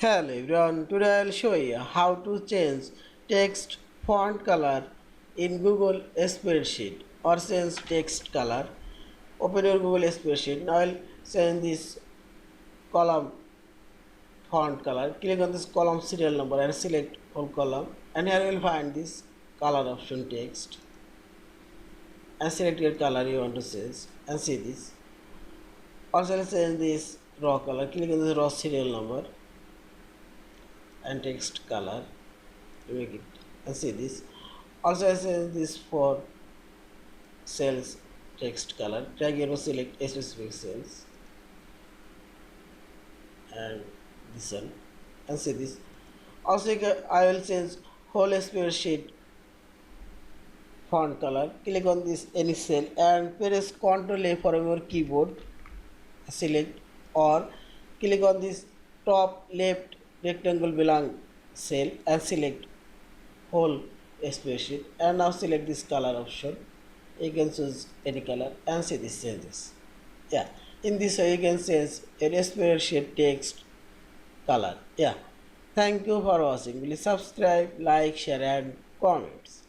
Hello everyone, today I will show you how to change text font color in Google Spreadsheet or change text color. Open your Google Spreadsheet. Now I will change this column font color. Click on this column serial number and select whole column, and here you will find this color option text and select your color you want to change and see this. Also I will change this raw color. Click on this raw serial number and text color to make it and see this. Also I say this for cells text color. Drag here to select a specific cells and this one and see this. Also I will change whole spreadsheet font color. Click on this any cell and press Ctrl A from your keyboard. Select or click on this top left rectangle belong cell and select whole spreadsheet, and now select this color option. You can choose any color and see this changes. Yeah, in this way you can change a spreadsheet text color. Yeah, thank you for watching. Please subscribe, like, share and comments.